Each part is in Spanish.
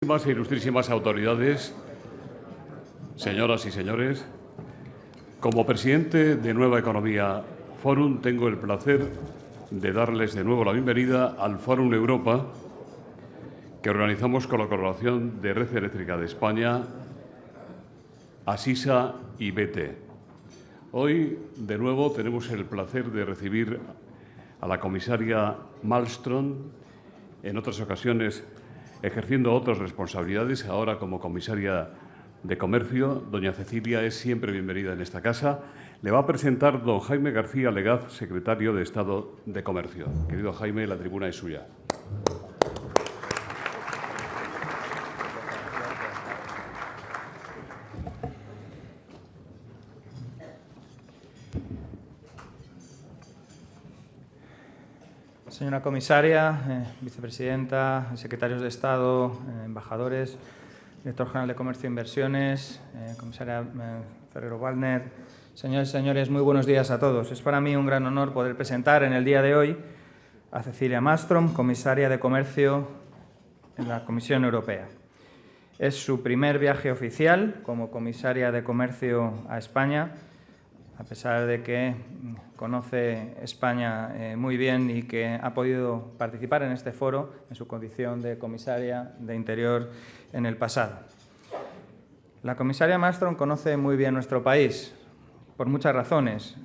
E ilustrísimas autoridades, señoras y señores, como presidente de Nueva Economía Forum tengo el placer de darles de nuevo la bienvenida al Forum Europa que organizamos con la colaboración de Red Eléctrica de España, Asisa y BT. Hoy, de nuevo, tenemos el placer de recibir a la comisaria Malmström, en otras ocasiones ejerciendo otras responsabilidades, ahora como comisaria de Comercio. Doña Cecilia es siempre bienvenida en esta casa. Le va a presentar don Jaime García Legaz, secretario de Estado de Comercio. Querido Jaime, la tribuna es suya. Señora comisaria, vicepresidenta, secretarios de Estado, embajadores, director general de Comercio e Inversiones, comisaria Ferrero-Waldner, señores y señores, muy buenos días a todos. Es para mí un gran honor poder presentar en el día de hoy a Cecilia Malmström, comisaria de Comercio en la Comisión Europea. Es su primer viaje oficial como comisaria de Comercio a España, a pesar de que conoce España muy bien y que ha podido participar en este foro en su condición de comisaria de Interior en el pasado. La comisaria Malmström conoce muy bien nuestro país, por muchas razones,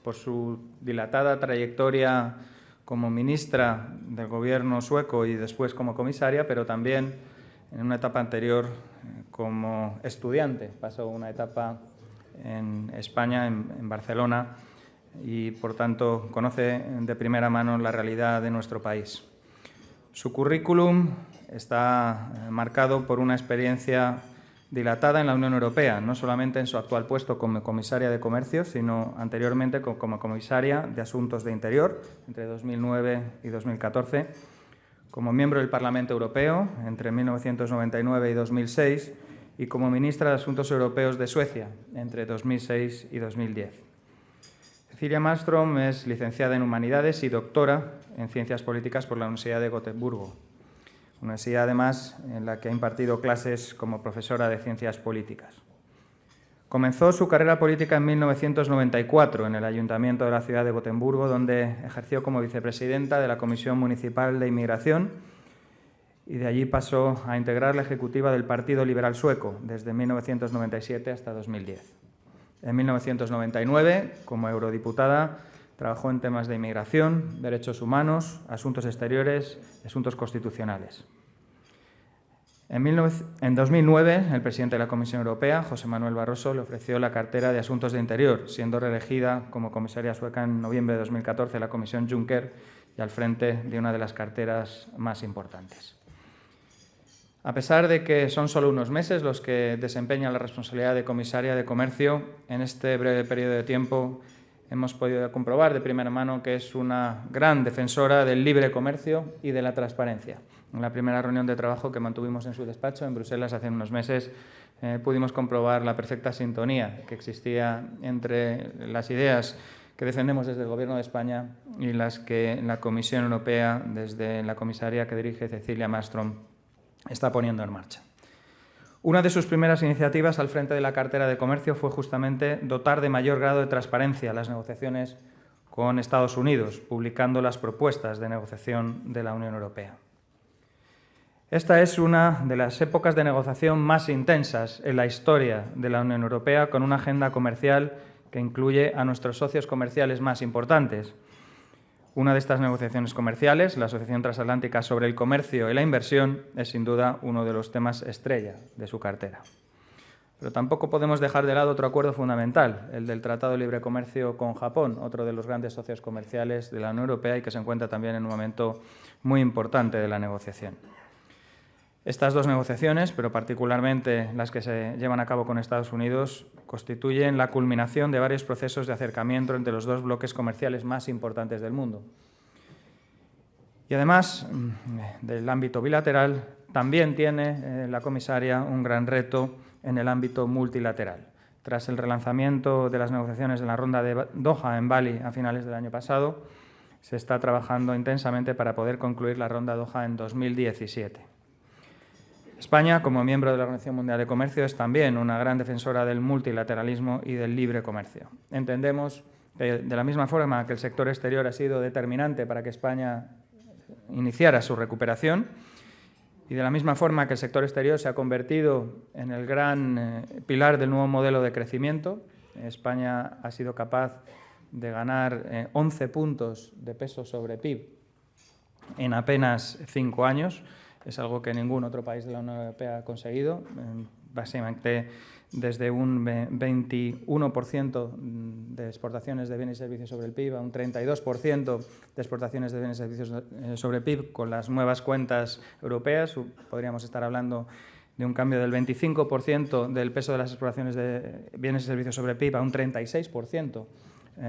por su dilatada trayectoria como ministra del Gobierno sueco y después como comisaria, pero también en una etapa anterior como estudiante. Pasó una etapa en España, en Barcelona, y por tanto conoce de primera mano la realidad de nuestro país. Su currículum está marcado por una experiencia dilatada en la Unión Europea, no solamente en su actual puesto como comisaria de Comercio, sino anteriormente como comisaria de Asuntos de Interior entre 2009 y 2014, como miembro del Parlamento Europeo entre 1999 y 2006 y como ministra de Asuntos Europeos de Suecia entre 2006 y 2010. Cecilia Malmström es licenciada en Humanidades y doctora en Ciencias Políticas por la Universidad de Gotemburgo, universidad además en la que ha impartido clases como profesora de Ciencias Políticas. Comenzó su carrera política en 1994 en el Ayuntamiento de la ciudad de Gotemburgo, donde ejerció como vicepresidenta de la Comisión Municipal de Inmigración, y de allí pasó a integrar la ejecutiva del Partido Liberal Sueco desde 1997 hasta 2010. En 1999, como eurodiputada, trabajó en temas de inmigración, derechos humanos, asuntos exteriores y asuntos constitucionales. En 2009, el presidente de la Comisión Europea, José Manuel Barroso, le ofreció la cartera de Asuntos de Interior, siendo reelegida como comisaria sueca en noviembre de 2014 a la Comisión Juncker y al frente de una de las carteras más importantes. A pesar de que son solo unos meses los que desempeña la responsabilidad de comisaria de Comercio, en este breve periodo de tiempo hemos podido comprobar de primera mano que es una gran defensora del libre comercio y de la transparencia. En la primera reunión de trabajo que mantuvimos en su despacho en Bruselas hace unos meses pudimos comprobar la perfecta sintonía que existía entre las ideas que defendemos desde el Gobierno de España y las que la Comisión Europea, desde la comisaria que dirige Cecilia Malmström, está poniendo en marcha. Una de sus primeras iniciativas al frente de la cartera de Comercio fue justamente dotar de mayor grado de transparencia las negociaciones con Estados Unidos, publicando las propuestas de negociación de la Unión Europea. Esta es una de las épocas de negociación más intensas en la historia de la Unión Europea, con una agenda comercial que incluye a nuestros socios comerciales más importantes. Una de estas negociaciones comerciales, la Asociación Transatlántica sobre el Comercio y la Inversión, es sin duda uno de los temas estrella de su cartera. Pero tampoco podemos dejar de lado otro acuerdo fundamental, el del Tratado de Libre Comercio con Japón, otro de los grandes socios comerciales de la Unión Europea y que se encuentra también en un momento muy importante de la negociación. Estas dos negociaciones, pero particularmente las que se llevan a cabo con Estados Unidos, constituyen la culminación de varios procesos de acercamiento entre los dos bloques comerciales más importantes del mundo. Y además del ámbito bilateral, también tiene la comisaria un gran reto en el ámbito multilateral. Tras el relanzamiento de las negociaciones de la ronda de Doha en Bali a finales del año pasado, se está trabajando intensamente para poder concluir la ronda Doha en 2017. España, como miembro de la Organización Mundial de Comercio, es también una gran defensora del multilateralismo y del libre comercio. Entendemos que, de la misma forma que el sector exterior ha sido determinante para que España iniciara su recuperación, y de la misma forma que el sector exterior se ha convertido en el gran pilar del nuevo modelo de crecimiento, España ha sido capaz de ganar 11 puntos de peso sobre PIB en apenas 5 años. Es algo que ningún otro país de la Unión Europea ha conseguido, básicamente desde un 21% de exportaciones de bienes y servicios sobre el PIB a un 32% de exportaciones de bienes y servicios sobre el PIB con las nuevas cuentas europeas. Podríamos estar hablando de un cambio del 25% del peso de las exportaciones de bienes y servicios sobre el PIB a un 36%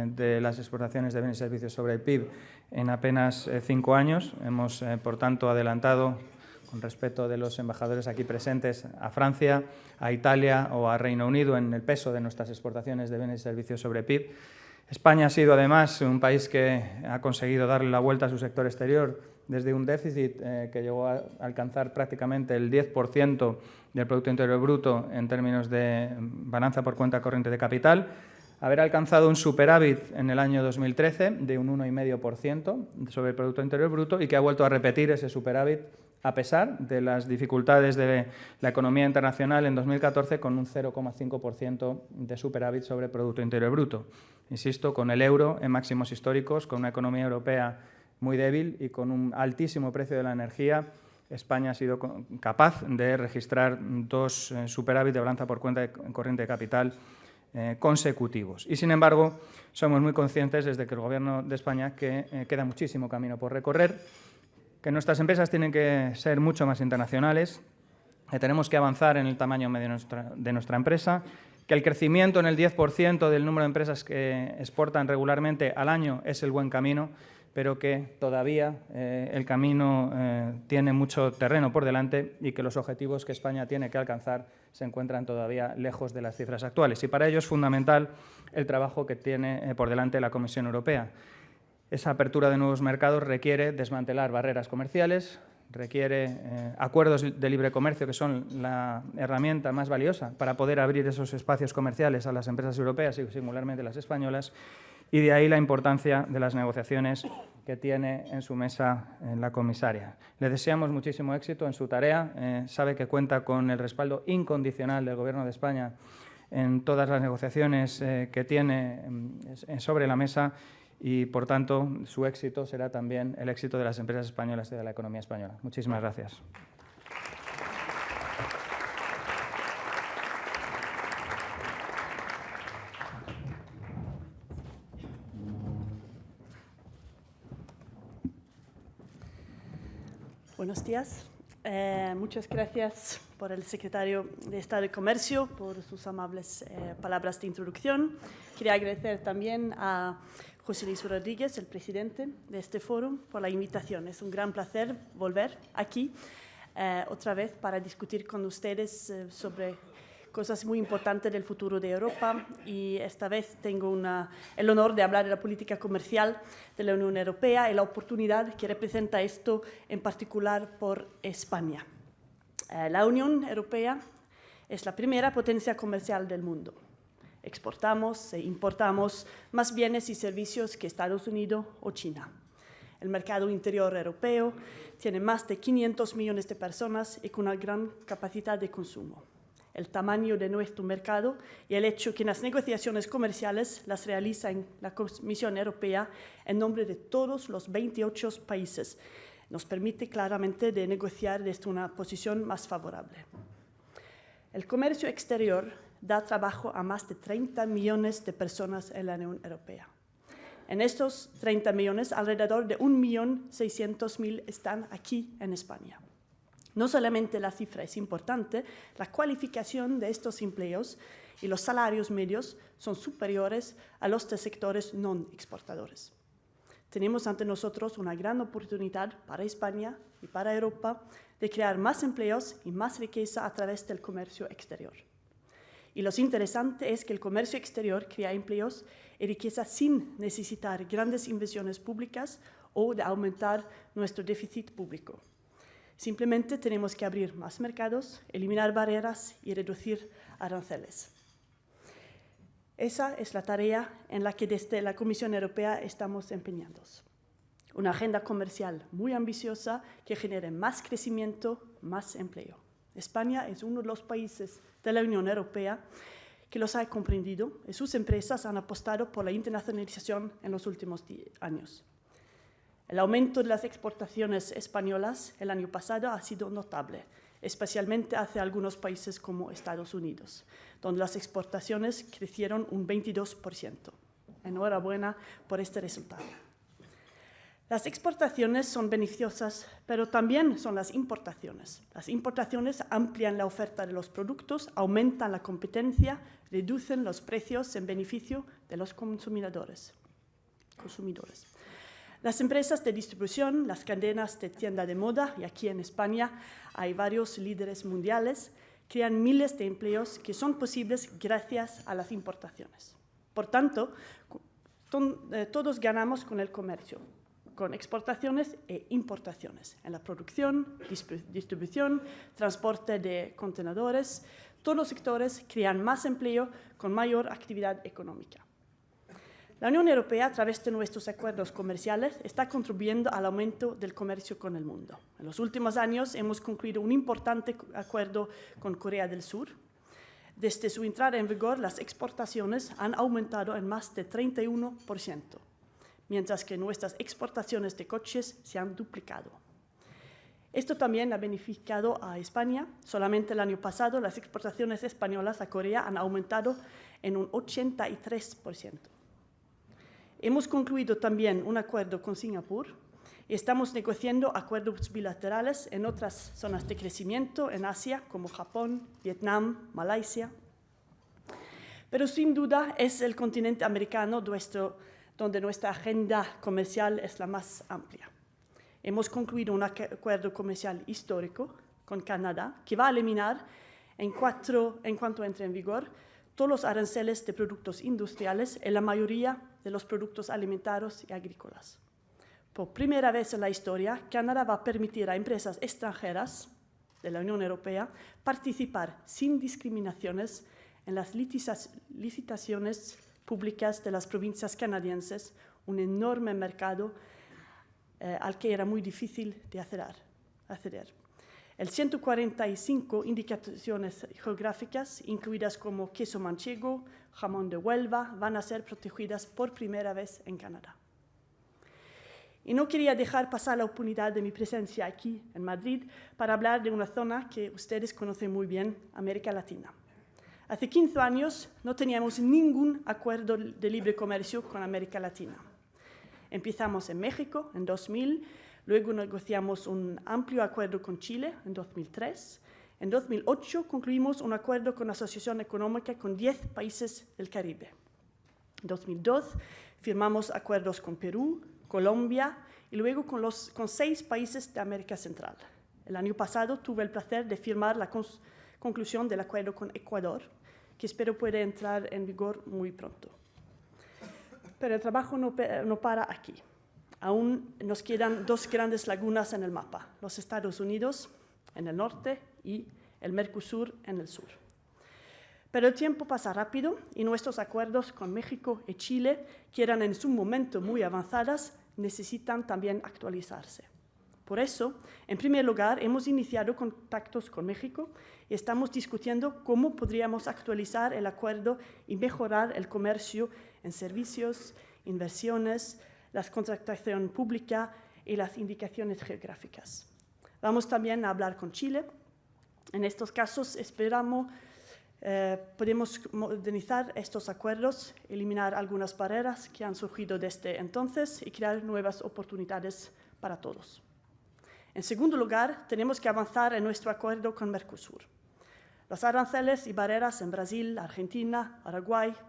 de las exportaciones de bienes y servicios sobre el PIB en apenas 5 años. Hemos, por tanto, adelantado, con respeto de los embajadores aquí presentes, a Francia, a Italia o a Reino Unido en el peso de nuestras exportaciones de bienes y servicios sobre PIB. España ha sido, además, un país que ha conseguido darle la vuelta a su sector exterior desde un déficit que llegó a alcanzar prácticamente el 10% del Producto Interior Bruto en términos de balanza por cuenta corriente de capital, haber alcanzado un superávit en el año 2013 de un 1,5% sobre el Producto Interior Bruto y que ha vuelto a repetir ese superávit a pesar de las dificultades de la economía internacional en 2014 con un 0,5% de superávit sobre el Producto Interior Bruto. Insisto, con el euro en máximos históricos, con una economía europea muy débil y con un altísimo precio de la energía, España ha sido capaz de registrar 2 superávit de balanza por cuenta corriente de capital consecutivos. Y, sin embargo, somos muy conscientes desde que el Gobierno de España que queda muchísimo camino por recorrer, que nuestras empresas tienen que ser mucho más internacionales, que tenemos que avanzar en el tamaño medio de nuestra empresa, que el crecimiento en el 10% del número de empresas que exportan regularmente al año es el buen camino, pero que todavía el camino tiene mucho terreno por delante y que los objetivos que España tiene que alcanzar se encuentran todavía lejos de las cifras actuales. Y para ello es fundamental el trabajo que tiene por delante la Comisión Europea. Esa apertura de nuevos mercados requiere desmantelar barreras comerciales, requiere acuerdos de libre comercio, que son la herramienta más valiosa para poder abrir esos espacios comerciales a las empresas europeas y singularmente las españolas, y de ahí la importancia de las negociaciones que tiene en su mesa la comisaria. Le deseamos muchísimo éxito en su tarea. Sabe que cuenta con el respaldo incondicional del Gobierno de España en todas las negociaciones que tiene sobre la mesa y, por tanto, su éxito será también el éxito de las empresas españolas y de la economía española. Muchísimas gracias. Buenos días. Muchas gracias por el secretario de Estado de Comercio por sus amables palabras de introducción. Quería agradecer también a José Luis Rodríguez, el presidente de este foro, por la invitación. Es un gran placer volver aquí otra vez para discutir con ustedes sobre cosas muy importantes del futuro de Europa, y esta vez tengo el honor de hablar de la política comercial de la Unión Europea y la oportunidad que representa esto en particular por España. La Unión Europea es la primera potencia comercial del mundo. Exportamos e importamos más bienes y servicios que Estados Unidos o China. El mercado interior europeo tiene más de 500 millones de personas y con una gran capacidad de consumo. El tamaño de nuestro mercado y el hecho que las negociaciones comerciales las realiza la Comisión Europea en nombre de todos los 28 países nos permite claramente de negociar desde una posición más favorable. El comercio exterior da trabajo a más de 30 millones de personas en la Unión Europea. En estos 30 millones, alrededor de 1.600.000 están aquí en España. No solamente la cifra es importante, la cualificación de estos empleos y los salarios medios son superiores a los de sectores no exportadores. Tenemos ante nosotros una gran oportunidad para España y para Europa de crear más empleos y más riqueza a través del comercio exterior. Y lo interesante es que el comercio exterior crea empleos y riqueza sin necesitar grandes inversiones públicas o de aumentar nuestro déficit público. Simplemente tenemos que abrir más mercados, eliminar barreras y reducir aranceles. Esa es la tarea en la que desde la Comisión Europea estamos empeñados. Una agenda comercial muy ambiciosa que genere más crecimiento, más empleo. España es uno de los países de la Unión Europea que los ha comprendido y sus empresas han apostado por la internacionalización en los últimos años. El aumento de las exportaciones españolas el año pasado ha sido notable, especialmente hacia algunos países como Estados Unidos, donde las exportaciones crecieron un 22%. Enhorabuena por este resultado. Las exportaciones son beneficiosas, pero también son las importaciones. Las importaciones amplían la oferta de los productos, aumentan la competencia, reducen los precios en beneficio de los consumidores. Las empresas de distribución, las cadenas de tienda de moda, y aquí en España hay varios líderes mundiales, crean miles de empleos que son posibles gracias a las importaciones. Por tanto, todos ganamos con el comercio, con exportaciones e importaciones, en la producción, distribución, transporte de contenedores. Todos los sectores crean más empleo con mayor actividad económica. La Unión Europea, a través de nuestros acuerdos comerciales, está contribuyendo al aumento del comercio con el mundo. En los últimos años hemos concluido un importante acuerdo con Corea del Sur. Desde su entrada en vigor, las exportaciones han aumentado en más de 31%, mientras que nuestras exportaciones de coches se han duplicado. Esto también ha beneficiado a España. Solamente el año pasado, las exportaciones españolas a Corea han aumentado en un 83%. Hemos concluido también un acuerdo con Singapur y estamos negociando acuerdos bilaterales en otras zonas de crecimiento en Asia, como Japón, Vietnam, Malasia. Pero sin duda es el continente americano donde nuestra agenda comercial es la más amplia. Hemos concluido un acuerdo comercial histórico con Canadá que va a eliminar, en cuanto entre en vigor, todos los aranceles de productos industriales y la mayoría de los productos alimentarios y agrícolas. Por primera vez en la historia, Canadá va a permitir a empresas extranjeras de la Unión Europea participar sin discriminaciones en las licitaciones públicas de las provincias canadienses, un enorme mercado al que era muy difícil de acceder. El 145 indicaciones geográficas, incluidas como queso manchego, jamón de Huelva, van a ser protegidas por primera vez en Canadá. Y no quería dejar pasar la oportunidad de mi presencia aquí en Madrid para hablar de una zona que ustedes conocen muy bien, América Latina. Hace 15 años no teníamos ningún acuerdo de libre comercio con América Latina. Empezamos en México en 2000, luego negociamos un amplio acuerdo con Chile en 2003. En 2008 concluimos un acuerdo con la Asociación Económica con 10 países del Caribe. En 2002 firmamos acuerdos con Perú, Colombia y luego con 6 países de América Central. El año pasado tuve el placer de firmar la conclusión del acuerdo con Ecuador, que espero pueda entrar en vigor muy pronto. Pero el trabajo no para aquí. Aún nos quedan 2 grandes lagunas en el mapa, los Estados Unidos en el norte y el Mercosur en el sur. Pero el tiempo pasa rápido y nuestros acuerdos con México y Chile, que eran en su momento muy avanzadas, necesitan también actualizarse. Por eso, en primer lugar, hemos iniciado contactos con México y estamos discutiendo cómo podríamos actualizar el acuerdo y mejorar el comercio en servicios, inversiones, la contratación pública y las indicaciones geográficas. Vamos también a hablar con Chile. En estos casos podemos modernizar estos acuerdos, eliminar algunas barreras que han surgido desde entonces y crear nuevas oportunidades para todos. En segundo lugar, tenemos que avanzar en nuestro acuerdo con Mercosur. Los aranceles y barreras en Brasil, Argentina,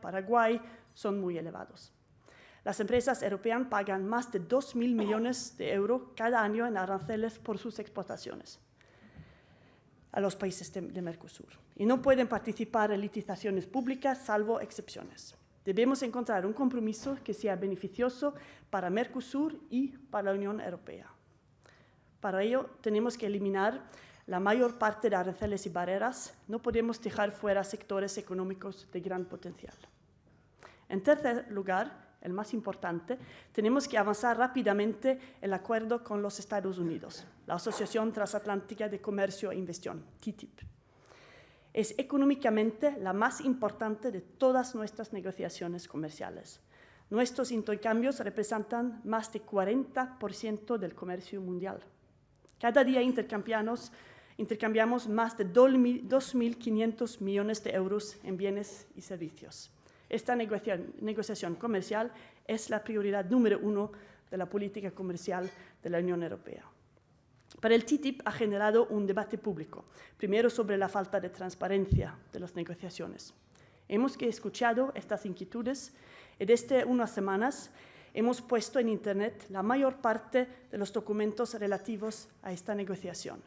Paraguay son muy elevados. Las empresas europeas pagan más de 2.000 millones de euros cada año en aranceles por sus exportaciones a los países de Mercosur y no pueden participar en licitaciones públicas salvo excepciones. Debemos encontrar un compromiso que sea beneficioso para Mercosur y para la Unión Europea. Para ello, tenemos que eliminar la mayor parte de aranceles y barreras. No podemos dejar fuera sectores económicos de gran potencial. En tercer lugar, el más importante, tenemos que avanzar rápidamente el acuerdo con los Estados Unidos, la Asociación Transatlántica de Comercio e Inversión, TTIP. Es económicamente la más importante de todas nuestras negociaciones comerciales. Nuestros intercambios representan más de 40% del comercio mundial. Cada día intercambiamos más de 2.500 millones de euros en bienes y servicios. Esta negociación comercial es la prioridad número 1 de la política comercial de la Unión Europea. Pero el TTIP ha generado un debate público, primero sobre la falta de transparencia de las negociaciones. Hemos escuchado estas inquietudes y desde unas semanas hemos puesto en Internet la mayor parte de los documentos relativos a esta negociación.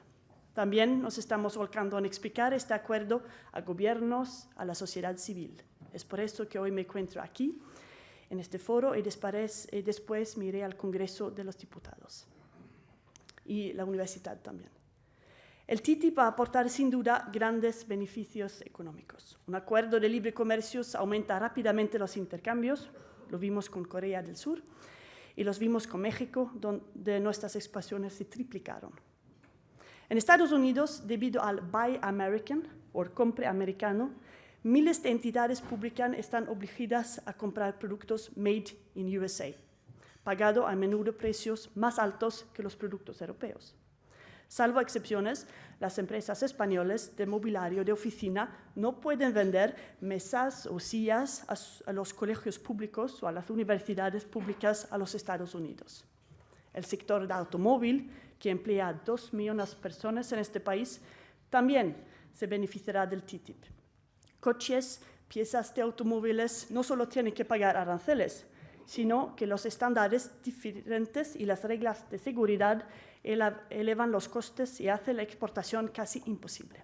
También nos estamos volcando en explicar este acuerdo a gobiernos, a la sociedad civil. Es por eso que hoy me encuentro aquí, en este foro, y después me iré al Congreso de los Diputados y la universidad también. El TTIP va a aportar sin duda grandes beneficios económicos. Un acuerdo de libre comercio aumenta rápidamente los intercambios, lo vimos con Corea del Sur y los vimos con México, donde nuestras exportaciones se triplicaron. En Estados Unidos, debido al Buy American, o compre americano, miles de entidades públicas están obligadas a comprar productos made in USA, pagado a menudo precios más altos que los productos europeos. Salvo excepciones, las empresas españolas de mobiliario de oficina no pueden vender mesas o sillas a los colegios públicos o a las universidades públicas a los Estados Unidos. El sector de automóvil, que emplea a 2 millones de personas en este país, también se beneficiará del TTIP. Coches, piezas de automóviles no solo tienen que pagar aranceles, sino que los estándares diferentes y las reglas de seguridad elevan los costes y hacen la exportación casi imposible.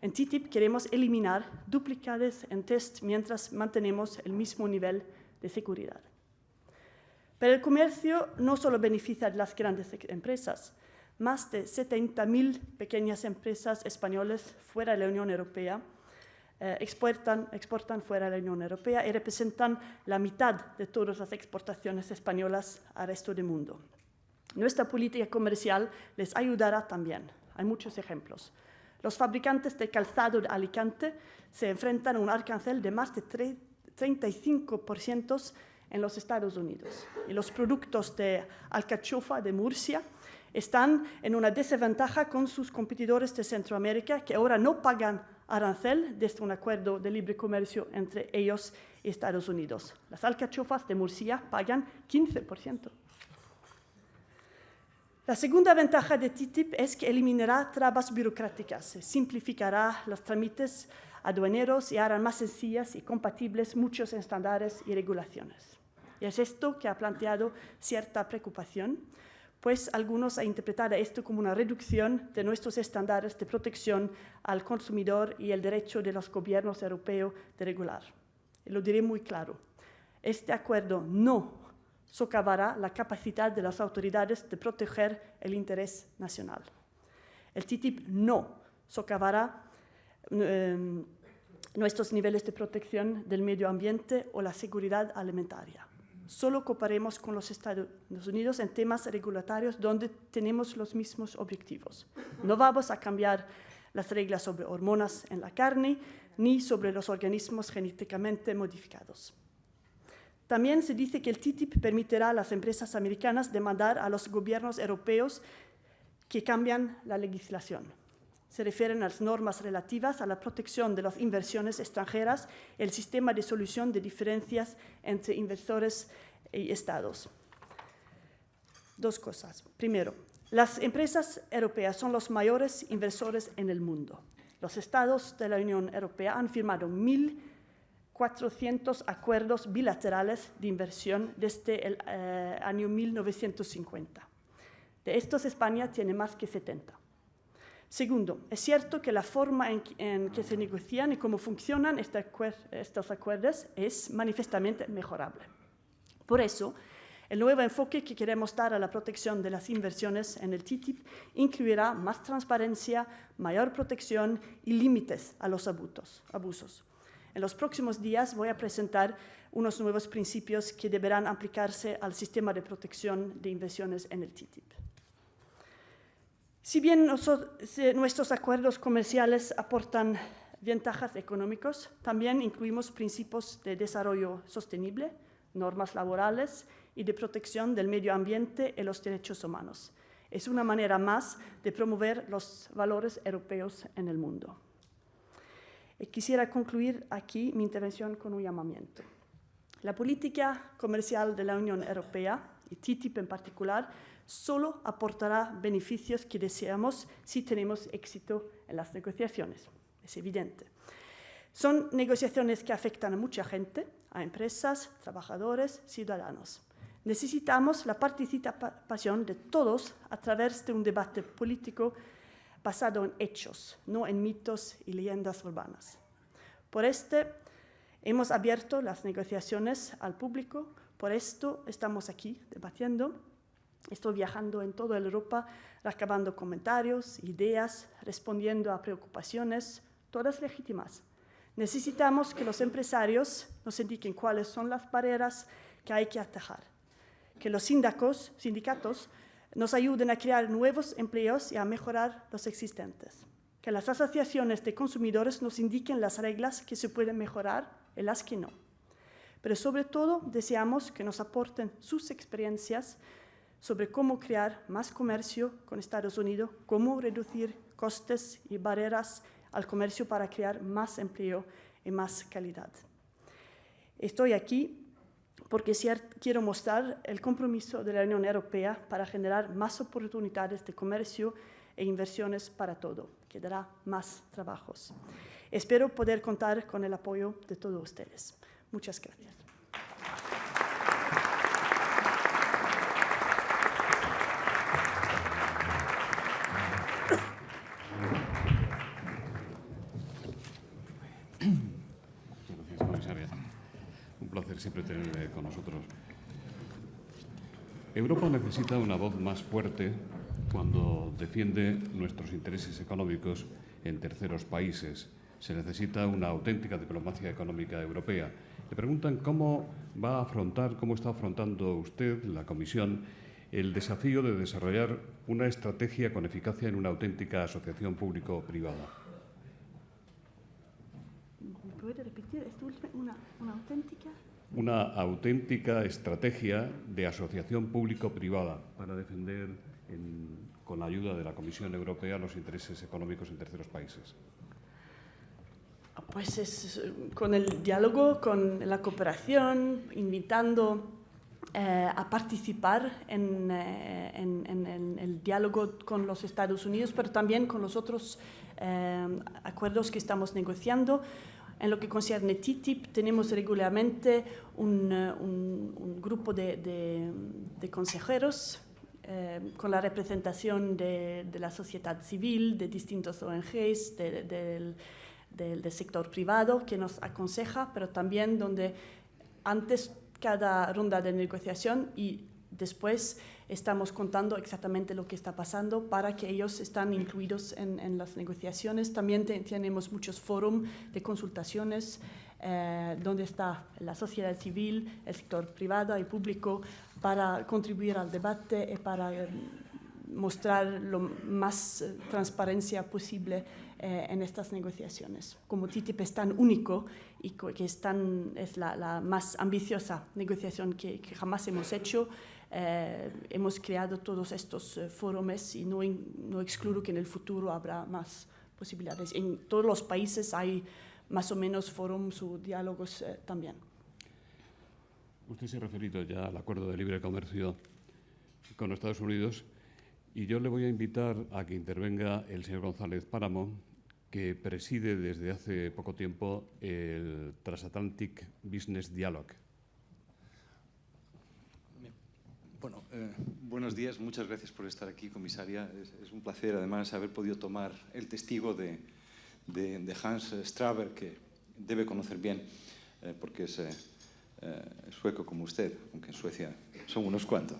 En TTIP queremos eliminar duplicidades en test mientras mantenemos el mismo nivel de seguridad. Pero el comercio no solo beneficia a las grandes empresas. Más de 70.000 pequeñas empresas españolas fuera de la Unión Europea exportan fuera de la Unión Europea y representan la mitad de todas las exportaciones españolas al resto del mundo. Nuestra política comercial les ayudará también. Hay muchos ejemplos. Los fabricantes de calzado de Alicante se enfrentan a un arancel de más de 35% en los Estados Unidos. Y los productos de alcachofa de Murcia están en una desventaja con sus competidores de Centroamérica, que ahora no pagan arancel desde un acuerdo de libre comercio entre ellos y Estados Unidos. Las alcachofas de Murcia pagan 15%. La segunda ventaja de TTIP es que eliminará trabas burocráticas, simplificará los trámites aduaneros y hará más sencillas y compatibles muchos estándares y regulaciones. Y es esto que ha planteado cierta preocupación, pues algunos han interpretado esto como una reducción de nuestros estándares de protección al consumidor y el derecho de los gobiernos europeos de regular. Y lo diré muy claro, este acuerdo no socavará la capacidad de las autoridades de proteger el interés nacional. El TTIP no socavará nuestros niveles de protección del medio ambiente o la seguridad alimentaria. Solo cooperaremos con los Estados Unidos en temas regulatorios donde tenemos los mismos objetivos. No vamos a cambiar las reglas sobre hormonas en la carne ni sobre los organismos genéticamente modificados. También se dice que el TTIP permitirá a las empresas americanas demandar a los gobiernos europeos que cambian la legislación. Se refieren a las normas relativas a la protección de las inversiones extranjeras, el sistema de solución de diferencias entre inversores y estados. Dos cosas. Primero, las empresas europeas son los mayores inversores en el mundo. Los estados de la Unión Europea han firmado 1.400 acuerdos bilaterales de inversión desde el año 1950. De estos, España tiene más que 70. Segundo, es cierto que la forma en que se negocian y cómo funcionan estos acuerdos es manifiestamente mejorable. Por eso, El nuevo enfoque que queremos dar a la protección de las inversiones en el TTIP incluirá más transparencia, mayor protección y límites a los abusos. En los próximos días voy a presentar unos nuevos principios que deberán aplicarse al sistema de protección de inversiones en el TTIP. Si bien nuestros acuerdos comerciales aportan ventajas económicas, también incluimos principios de desarrollo sostenible, normas laborales y de protección del medio ambiente y los derechos humanos. Es una manera más de promover los valores europeos en el mundo. Y quisiera concluir aquí mi intervención con un llamamiento. La política comercial de la Unión Europea, y TTIP en particular, solo aportará beneficios que deseamos si tenemos éxito en las negociaciones. Es evidente. Son negociaciones que afectan a mucha gente, a empresas, trabajadores, ciudadanos. Necesitamos la participación de todos a través de un debate político basado en hechos, no en mitos y leyendas urbanas. Por hemos abierto las negociaciones al público, por esto estamos aquí debatiendo. Estoy viajando en toda Europa, recabando comentarios, ideas, respondiendo a preocupaciones, todas legítimas. Necesitamos que los empresarios nos indiquen cuáles son las barreras que hay que atajar, que los sindicatos nos ayuden a crear nuevos empleos y a mejorar los existentes, que las asociaciones de consumidores nos indiquen las reglas que se pueden mejorar y las que no. Pero sobre todo deseamos que nos aporten sus experiencias sobre cómo crear más comercio con Estados Unidos, cómo reducir costes y barreras al comercio para crear más empleo y más calidad. Estoy aquí porque quiero mostrar el compromiso de la Unión Europea para generar más oportunidades de comercio e inversiones para todo, que dará más trabajos. Espero poder contar con el apoyo de todos ustedes. Muchas gracias. Siempre tenerle con nosotros. Europa necesita una voz más fuerte cuando defiende nuestros intereses económicos en terceros países. Se necesita una auténtica diplomacia económica europea. Le preguntan cómo está afrontando usted, la Comisión, el desafío de desarrollar una estrategia con eficacia en una auténtica asociación público-privada. ¿Puede repetir esto último? ¿Una auténtica? Una auténtica estrategia de asociación público-privada para defender, con la ayuda de la Comisión Europea, los intereses económicos en terceros países. Pues es con el diálogo, con la cooperación, invitando a participar en el diálogo con los Estados Unidos, pero también con los otros acuerdos que estamos negociando. En lo que concierne TTIP, tenemos regularmente un grupo de consejeros con la representación de la sociedad civil, de distintos ONGs, del sector privado que nos aconseja, pero también donde antes cada ronda de negociación y después estamos contando exactamente lo que está pasando para que ellos estén incluidos en las negociaciones. También tenemos muchos foros de consultaciones donde está la sociedad civil, el sector privado y público para contribuir al debate y para mostrar lo más transparencia posible en estas negociaciones. Como TTIP es tan único y que es la más ambiciosa negociación que jamás hemos hecho, hemos creado todos estos foros y no excluyo que en el futuro habrá más posibilidades. En todos los países hay más o menos foros o diálogos también. Usted se ha referido ya al acuerdo de libre comercio con Estados Unidos y yo le voy a invitar a que intervenga el señor González Páramo, que preside desde hace poco tiempo el Transatlantic Business Dialogue. Bueno, buenos días, muchas gracias por estar aquí, comisaria. Es un placer, además, haber podido tomar el testigo de Hans Straber, que debe conocer bien, porque es sueco como usted, aunque en Suecia son unos cuantos.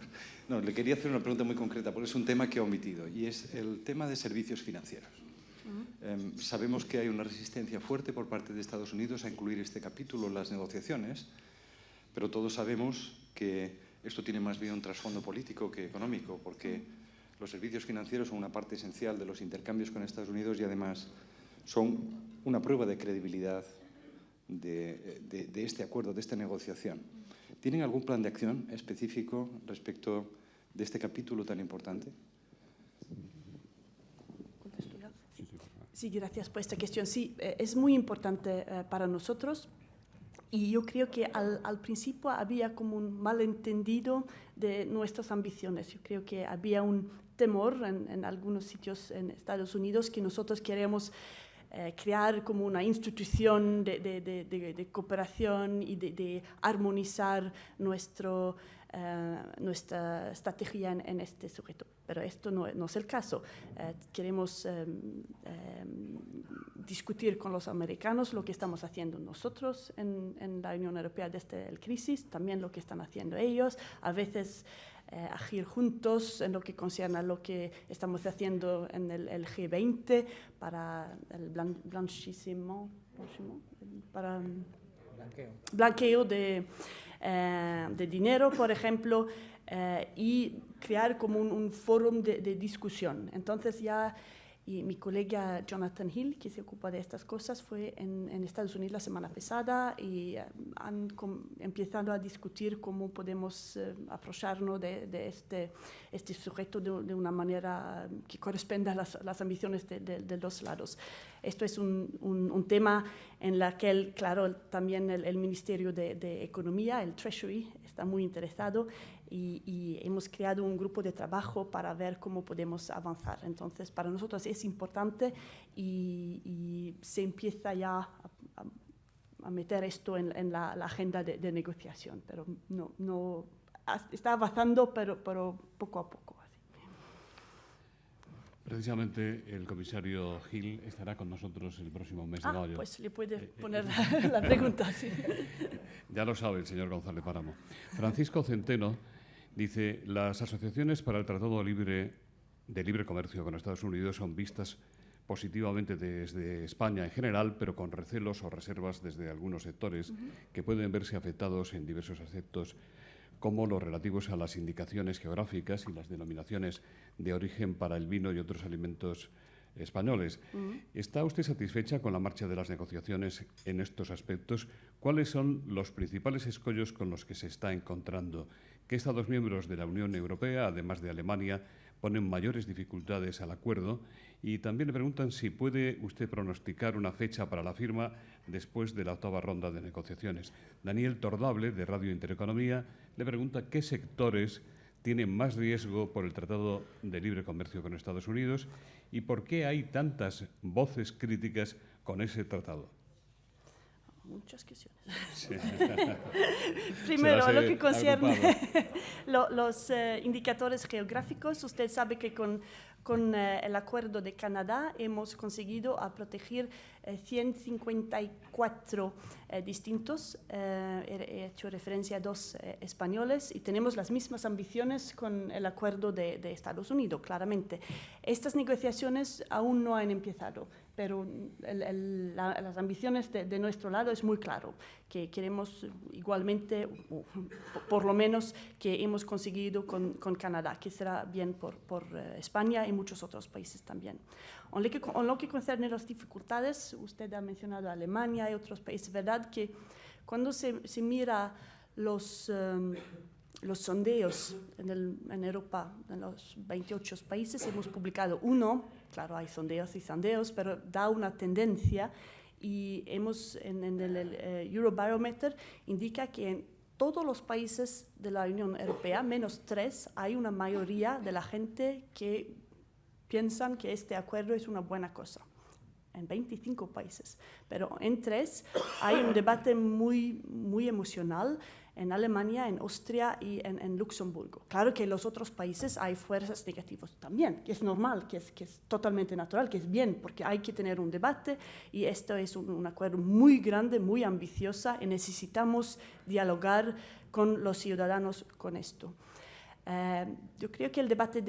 No, le quería hacer una pregunta muy concreta, porque es un tema que he omitido, y es el tema de servicios financieros. Sabemos que hay una resistencia fuerte por parte de Estados Unidos a incluir este capítulo en las negociaciones, pero todos sabemos que esto tiene más bien un trasfondo político que económico, porque los servicios financieros son una parte esencial de los intercambios con Estados Unidos y además son una prueba de credibilidad de este acuerdo, de esta negociación. ¿Tienen algún plan de acción específico respecto de este capítulo tan importante? Sí, gracias por esta cuestión. Sí, es muy importante para nosotros y yo creo que al principio había como un malentendido de nuestras ambiciones. Yo creo que había un temor en algunos sitios en Estados Unidos que nosotros queremos crear como una institución de cooperación y de armonizar nuestra estrategia en este sujeto. Pero esto no es el caso. Queremos discutir con los americanos lo que estamos haciendo nosotros en la Unión Europea desde la crisis, también lo que están haciendo ellos, a veces agir juntos en lo que concierne a lo que estamos haciendo en el G20 para el blanqueo de dinero, por ejemplo, y crear como un foro de discusión. Entonces y mi colega Jonathan Hill, que se ocupa de estas cosas, fue en Estados Unidos la semana pasada y han empezado a discutir cómo podemos aprovecharnos de este sujeto de una manera que corresponda a las ambiciones de los lados. Esto es un tema en el que, claro, también el Ministerio de Economía, el Treasury, está muy interesado y hemos creado un grupo de trabajo para ver cómo podemos avanzar. Entonces, para nosotros es importante y se empieza ya a meter esto en la agenda de negociación, pero no está avanzando, pero poco a poco. Precisamente el comisario Hill estará con nosotros el próximo mes de mayo. Pues le puede poner la pregunta. Sí. Ya lo sabe el señor González Páramo. Francisco Centeno dice: las asociaciones para el Tratado de Libre Comercio con Estados Unidos son vistas positivamente desde España en general, pero con recelos o reservas desde algunos sectores que pueden verse afectados en diversos aspectos, como los relativos a las indicaciones geográficas y las denominaciones de origen para el vino y otros alimentos españoles. ¿Está usted satisfecha con la marcha de las negociaciones en estos aspectos? ¿Cuáles son los principales escollos con los que se está encontrando? ¿Qué Estados miembros de la Unión Europea, además de Alemania, ponen mayores dificultades al acuerdo? Y también le preguntan si puede usted pronosticar una fecha para la firma después de la octava ronda de negociaciones. Daniel Tordable, de Radio Intereconomía, le pregunta qué sectores tienen más riesgo por el Tratado de Libre Comercio con Estados Unidos y por qué hay tantas voces críticas con ese tratado. Muchas cuestiones. Sí. Primero, lo que concierne los indicadores geográficos. Usted sabe que con el acuerdo de Canadá hemos conseguido proteger 154 distintos. He hecho referencia a 2 españoles y tenemos las mismas ambiciones con el acuerdo de Estados Unidos, claramente. Estas negociaciones aún no han empezado, pero las ambiciones de nuestro lado es muy claro, que queremos igualmente, por lo menos que hemos conseguido con Canadá, que será bien por España y muchos otros países también. En lo que concierne las dificultades, usted ha mencionado Alemania y otros países, ¿verdad? Que cuando se mira los sondeos en Europa, en los 28 países, hemos publicado uno, claro, hay sondeos y sondeos, pero da una tendencia y en el Eurobarometer indica que en todos los países de la Unión Europea, menos 3, hay una mayoría de la gente que piensan que este acuerdo es una buena cosa. En 25 países, pero en 3 hay un debate muy, muy emocional en Alemania, en Austria y en Luxemburgo. Claro que en los otros países hay fuerzas negativas también, que es normal, que es totalmente natural, que es bien, porque hay que tener un debate y esto es un acuerdo muy grande, muy ambicioso y necesitamos dialogar con los ciudadanos con esto. Yo creo que el debate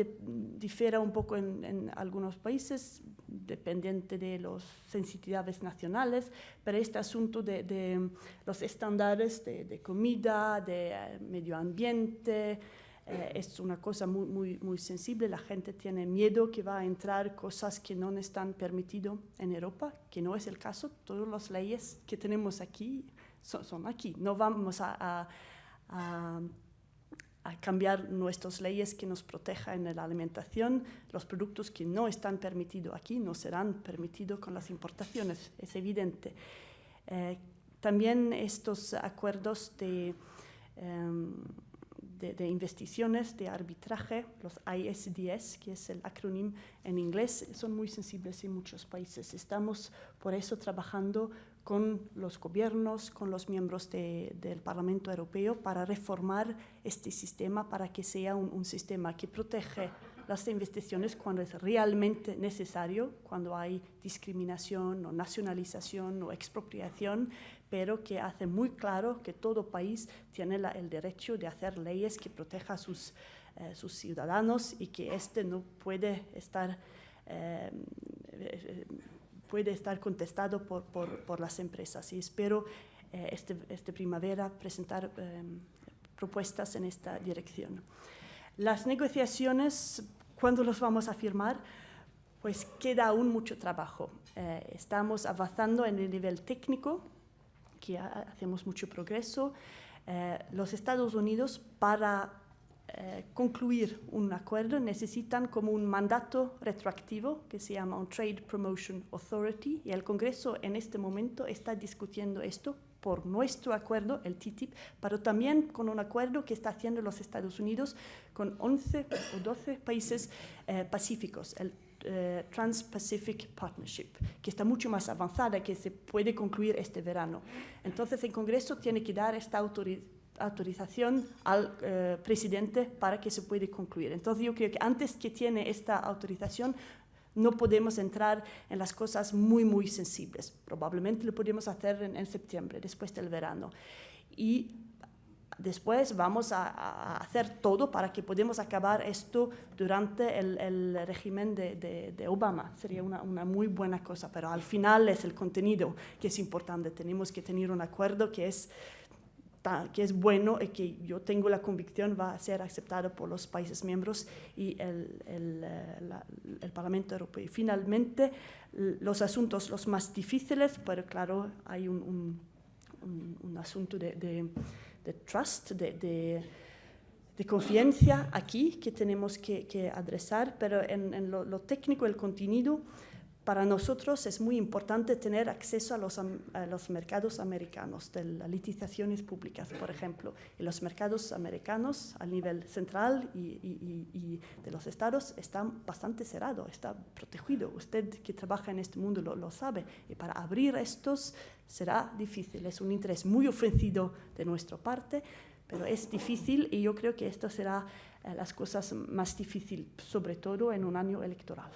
difiere un poco en algunos países, dependiente de las sensibilidades nacionales, pero este asunto de los estándares de comida, de medio ambiente, es una cosa muy sensible. La gente tiene miedo que va a entrar cosas que no están permitidas en Europa, que no es el caso. Todas las leyes que tenemos aquí son aquí. No vamos a cambiar nuestras leyes que nos protejan en la alimentación. Los productos que no están permitidos aquí no serán permitidos con las importaciones, es evidente. También estos acuerdos de investigaciones, de arbitraje, los ISDS, que es el acrónimo en inglés, son muy sensibles en muchos países. Estamos por eso trabajando con los gobiernos, con los miembros del Parlamento Europeo para reformar este sistema para que sea un sistema que protege las investigaciones cuando es realmente necesario, cuando hay discriminación o nacionalización o expropiación, pero que hace muy claro que todo país tiene el derecho de hacer leyes que protejan a sus ciudadanos y que no puede estar contestado por las empresas. Y espero esta primavera presentar propuestas en esta dirección. Las negociaciones, ¿cuándo los vamos a firmar? Pues queda aún mucho trabajo. Estamos avanzando en el nivel técnico, que hacemos mucho progreso. Los Estados Unidos, para concluir un acuerdo, necesitan como un mandato retroactivo que se llama un Trade Promotion Authority, y el Congreso en este momento está discutiendo esto por nuestro acuerdo, el TTIP, pero también con un acuerdo que está haciendo los Estados Unidos con 11 o 12 países pacíficos, el Trans-Pacific Partnership, que está mucho más avanzada, que se puede concluir este verano. Entonces el Congreso tiene que dar esta autorización al presidente para que se pueda concluir. Entonces yo creo que antes que tiene esta autorización no podemos entrar en las cosas muy sensibles. Probablemente lo podemos hacer en septiembre, después del verano. Y después vamos a hacer todo para que podamos acabar esto durante el régimen de Obama. Sería una muy buena cosa, pero al final es el contenido que es importante. Tenemos que tener un acuerdo que es bueno y que yo tengo la convicción va a ser aceptado por los países miembros y el Parlamento Europeo. Y finalmente, los asuntos los más difíciles, pero claro, hay un asunto de trust, de confianza aquí que tenemos que adresar, pero en lo técnico, el contenido, para nosotros es muy importante tener acceso a los mercados americanos, de las licitaciones públicas, por ejemplo. Y los mercados americanos a nivel central y de los estados están bastante cerrados, está protegido. Usted que trabaja en este mundo lo sabe. Y para abrir estos será difícil. Es un interés muy ofensivo de nuestra parte, pero es difícil y yo creo que esto será las cosas más difíciles, sobre todo en un año electoral.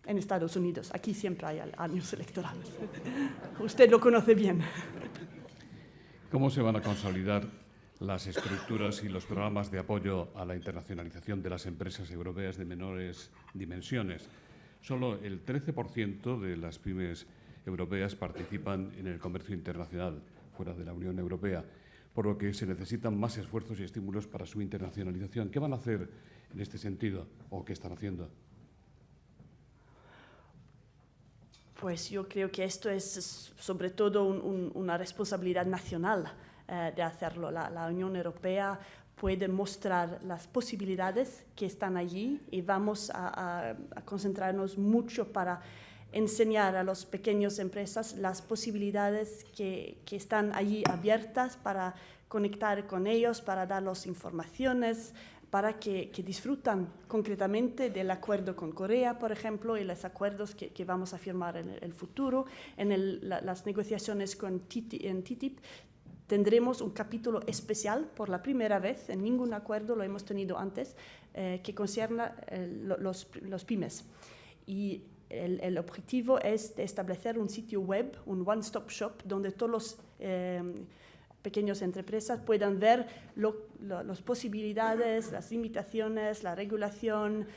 En Estados Unidos, aquí siempre hay años electorales. Usted lo conoce bien. ¿Cómo se van a consolidar las estructuras y los programas de apoyo a la internacionalización de las empresas europeas de menores dimensiones? Solo el 13% de las pymes europeas participan en el comercio internacional fuera de la Unión Europea, por lo que se necesitan más esfuerzos y estímulos para su internacionalización. ¿Qué van a hacer en este sentido o qué están haciendo? Pues yo creo que esto es sobre todo una responsabilidad nacional de hacerlo. La Unión Europea puede mostrar las posibilidades que están allí y vamos a concentrarnos mucho para enseñar a las pequeñas empresas las posibilidades que están allí abiertas para conectar con ellos, para darles informaciones, para que disfrutan concretamente del acuerdo con Corea, por ejemplo, y los acuerdos que vamos a firmar en el futuro. En las negociaciones en TTIP tendremos un capítulo especial por la primera vez, en ningún acuerdo lo hemos tenido antes, que concierne los pymes. Y el objetivo es de establecer un sitio web, un one-stop shop, donde todos los pequeñas empresas puedan ver las posibilidades, las limitaciones, la regulación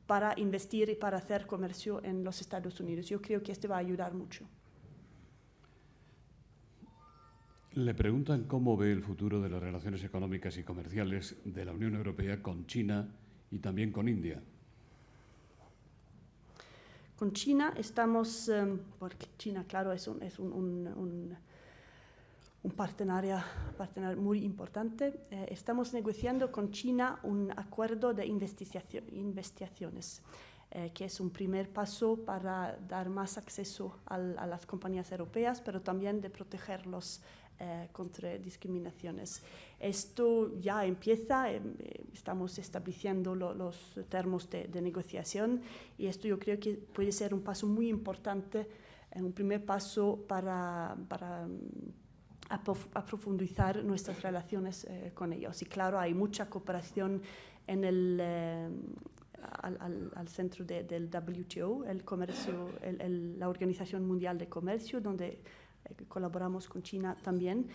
para investir y para hacer comercio en los Estados Unidos. Yo creo que esto va a ayudar mucho. Le preguntan cómo ve el futuro de las relaciones económicas y comerciales de la Unión Europea con China y también con India. Con China estamos, porque China, claro, es un partenario muy importante. Estamos negociando con China un acuerdo de investigaciones, que es un primer paso para dar más acceso a las compañías europeas, pero también de protegerlos contra discriminaciones. Esto ya empieza, estamos estableciendo los términos de negociación y esto yo creo que puede ser un paso muy importante, un primer paso para profundizar nuestras relaciones con ellos. Y claro, hay mucha cooperación en al centro del WTO, la Organización Mundial de Comercio, donde colaboramos con China también,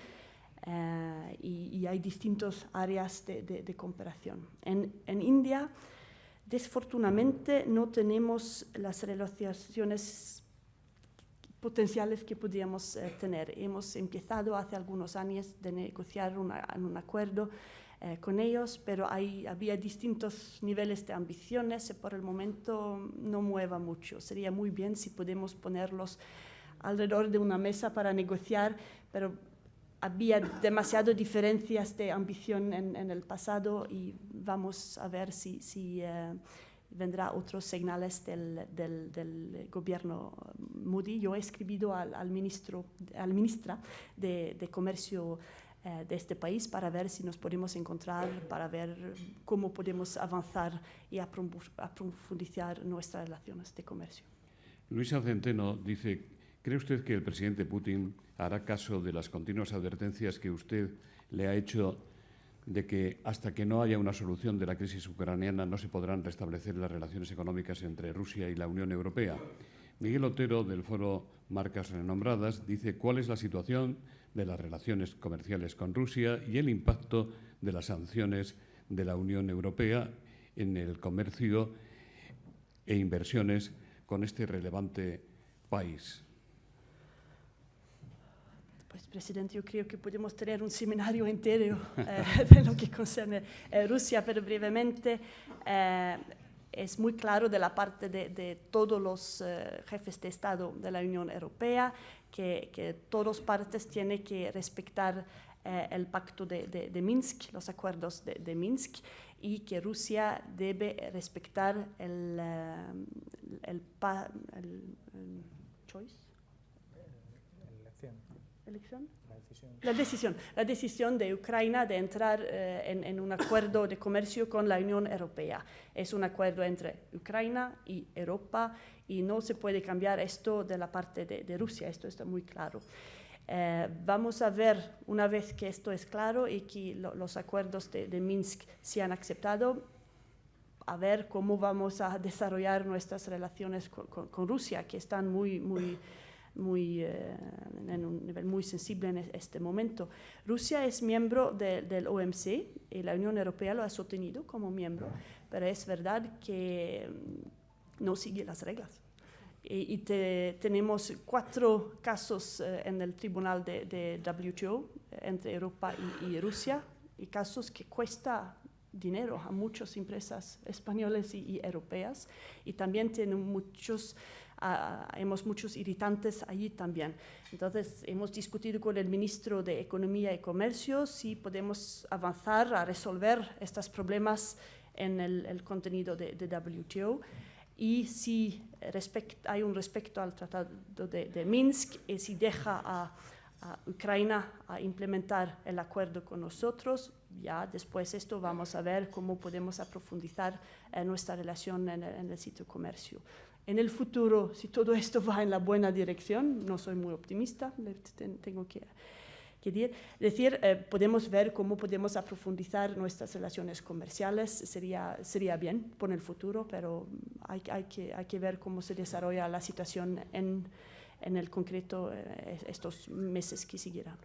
y hay distintas áreas de cooperación. En India, desfortunadamente, no tenemos las relaciones potenciales que podríamos tener. Hemos empezado hace algunos años de negociar un acuerdo con ellos, pero había distintos niveles de ambiciones y por el momento no mueva mucho. Sería muy bien si podemos ponerlos alrededor de una mesa para negociar, pero había demasiadas diferencias de ambición en el pasado y vamos a ver si vendrá otros señales del gobierno Modi. Yo he escrito al ministra de Comercio de este país para ver si nos podemos encontrar, para ver cómo podemos avanzar y profundizar nuestras relaciones de comercio. Luisa Centeno dice: ¿cree usted que el presidente Putin hará caso de las continuas advertencias que usted le ha hecho de que hasta que no haya una solución de la crisis ucraniana no se podrán restablecer las relaciones económicas entre Rusia y la Unión Europea? Miguel Otero, del foro Marcas Renombradas, dice: ¿cuál es la situación de las relaciones comerciales con Rusia y el impacto de las sanciones de la Unión Europea en el comercio e inversiones con este relevante país? Pues, presidente, yo creo que podemos tener un seminario entero de lo que concerne Rusia, pero brevemente es muy claro de la parte de todos los jefes de Estado de la Unión Europea que todas partes tienen que respetar el pacto de Minsk, los acuerdos de Minsk, y que Rusia debe respetar la decisión de Ucrania de entrar en un acuerdo de comercio con la Unión Europea. Es un acuerdo entre Ucrania y Europa y no se puede cambiar esto de la parte de Rusia, esto está muy claro. Vamos a ver, una vez que esto es claro y que los acuerdos de Minsk se han aceptado, a ver cómo vamos a desarrollar nuestras relaciones con Rusia, que están en un nivel muy sensible en este momento. Rusia es miembro del OMC y la Unión Europea lo ha sostenido como miembro, pero es verdad que no sigue las reglas. Y tenemos 4 casos en el tribunal de WTO entre Europa y Rusia, y casos que cuesta dinero a muchas empresas españolas y europeas, y también hemos muchos irritantes allí también. Entonces, hemos discutido con el ministro de Economía y Comercio si podemos avanzar a resolver estos problemas en el contenido de WTO, y si hay un respeto al Tratado de Minsk, y si deja a Ucrania a implementar el acuerdo con nosotros, ya después esto vamos a ver cómo podemos profundizar nuestra relación en el sitio comercio. En el futuro, si todo esto va en la buena dirección, no soy muy optimista, tengo que podemos ver cómo podemos profundizar nuestras relaciones comerciales. Sería bien por el futuro, pero hay que ver cómo se desarrolla la situación en el concreto estos meses que siguieran.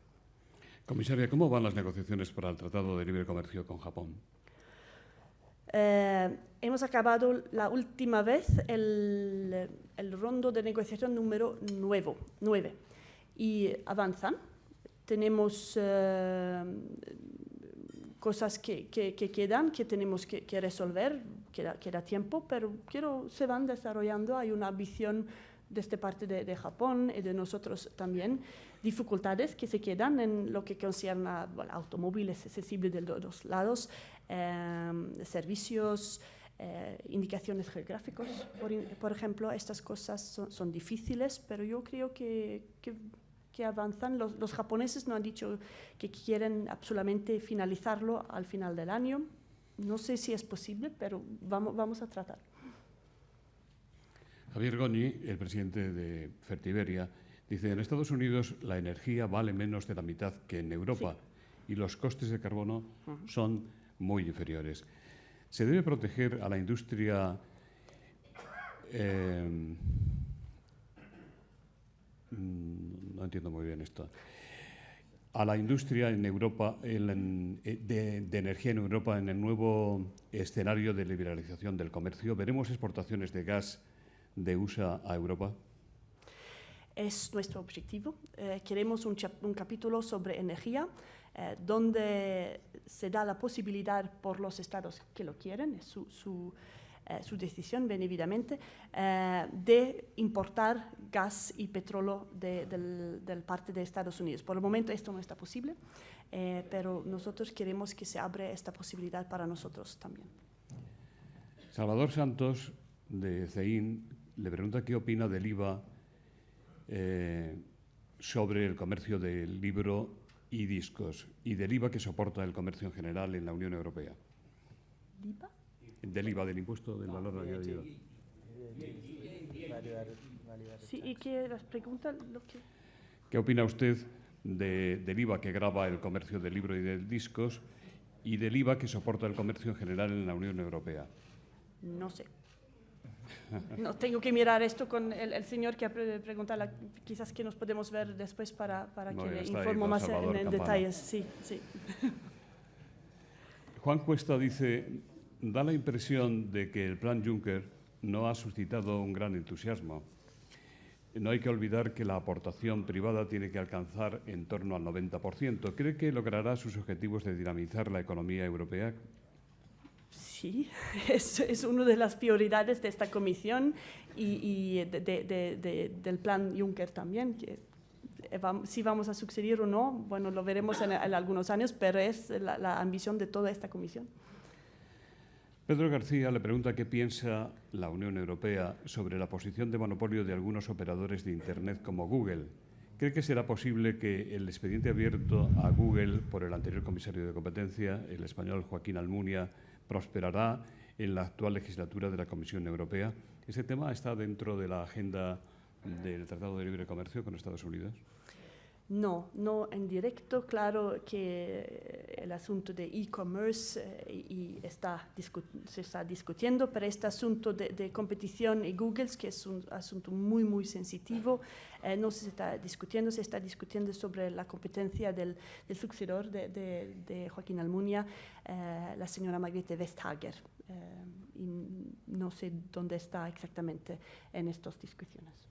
Comisaria, ¿cómo van las negociaciones para el Tratado de Libre Comercio con Japón? Hemos acabado la última vez el rondo de negociación número 9 y avanzan. Tenemos cosas que quedan, que tenemos que resolver, queda tiempo, pero se van desarrollando. Hay una ambición de esta parte de Japón y de nosotros también, dificultades que se quedan en lo que concierne a automóviles accesibles de los dos lados, servicios, indicaciones geográficas, por ejemplo. Estas cosas son difíciles, pero yo creo que avanzan. Los japoneses nos han dicho que quieren absolutamente finalizarlo al final del año. No sé si es posible, pero vamos a tratar. Javier Goñi, el presidente de Fertiberia, dice: en Estados Unidos la energía vale menos de la mitad que en Europa, sí, y los costes de carbono son muy inferiores. ¿Se debe proteger a la industria no entiendo muy bien esto? A la industria en Europa, de energía en Europa, en el nuevo escenario de liberalización del comercio? ¿Veremos exportaciones de gas de USA a Europa? Es nuestro objetivo. Queremos un capítulo sobre energía donde se da la posibilidad por los estados que lo quieren, es su decisión, bien evidentemente, de importar gas y petróleo del parte de Estados Unidos. Por el momento esto no está posible, pero nosotros queremos que se abra esta posibilidad para nosotros también. Salvador Santos, de CEIN, le pregunta qué opina del IVA sobre el comercio del libro y discos y del IVA que soporta el comercio en general en la Unión Europea. ¿IVA? Del IVA, del impuesto del valor añadido. Sí, ¿y qué las preguntas? ¿Qué opina usted del IVA que grava el comercio del libro y de discos y del IVA que soporta el comercio en general en la Unión Europea? No sé. No, tengo que mirar esto con el señor que ha preguntado, quizás que nos podemos ver después para que le informo más en detalles. Sí, sí. Juan Cuesta dice: da la impresión de que el plan Juncker no ha suscitado un gran entusiasmo. No hay que olvidar que la aportación privada tiene que alcanzar en torno al 90%. ¿Cree que logrará sus objetivos de dinamizar la economía europea? Sí, es una de las prioridades de esta comisión y del plan Juncker también. Si vamos a suceder o no, bueno, lo veremos en algunos años, pero es la ambición de toda esta comisión. Pedro García le pregunta qué piensa la Unión Europea sobre la posición de monopolio de algunos operadores de Internet como Google. ¿Cree que será posible que el expediente abierto a Google por el anterior comisario de competencia, el español Joaquín Almunia, prosperará en la actual legislatura de la Comisión Europea? ¿Ese tema está dentro de la agenda del Tratado de Libre Comercio con Estados Unidos? No en directo. Claro que el asunto de e-commerce se está discutiendo, pero este asunto de competición y Google, que es un asunto muy, muy sensitivo, no se está discutiendo. Se está discutiendo sobre la competencia del sucesor de Joaquín Almunia, la señora Margrethe Vestager. Y no sé dónde está exactamente en estas discusiones.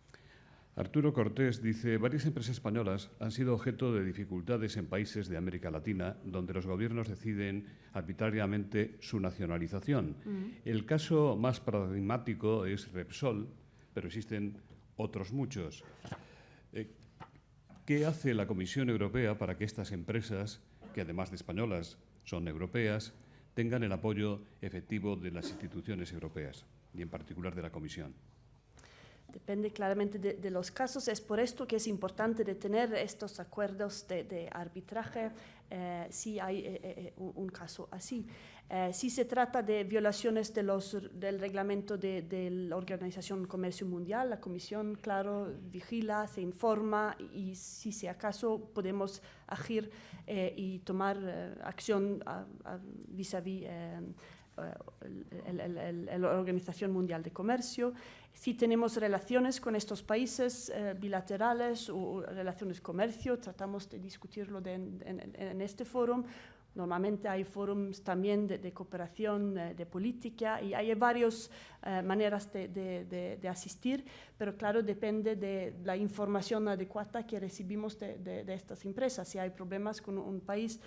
Arturo Cortés dice: varias empresas españolas han sido objeto de dificultades en países de América Latina, donde los gobiernos deciden arbitrariamente su nacionalización. El caso más paradigmático es Repsol, pero existen otros muchos. ¿Qué hace la Comisión Europea para que estas empresas, que además de españolas son europeas, tengan el apoyo efectivo de las instituciones europeas y en particular de la Comisión? Depende claramente de los casos. Es por esto que es importante de tener estos acuerdos de arbitraje si hay un caso así. Si se trata de violaciones del reglamento de la Organización Comercio Mundial, la Comisión, claro, vigila, se informa y si acaso podemos agir y tomar acción vis-à-vis la Organización Mundial de Comercio. Si tenemos relaciones con estos países bilaterales o relaciones de comercio, tratamos de discutirlo en este foro. Normalmente hay foros también de cooperación, de política, y hay varias maneras de asistir, pero claro, depende de la información adecuada que recibimos de estas empresas. Si hay problemas con un país,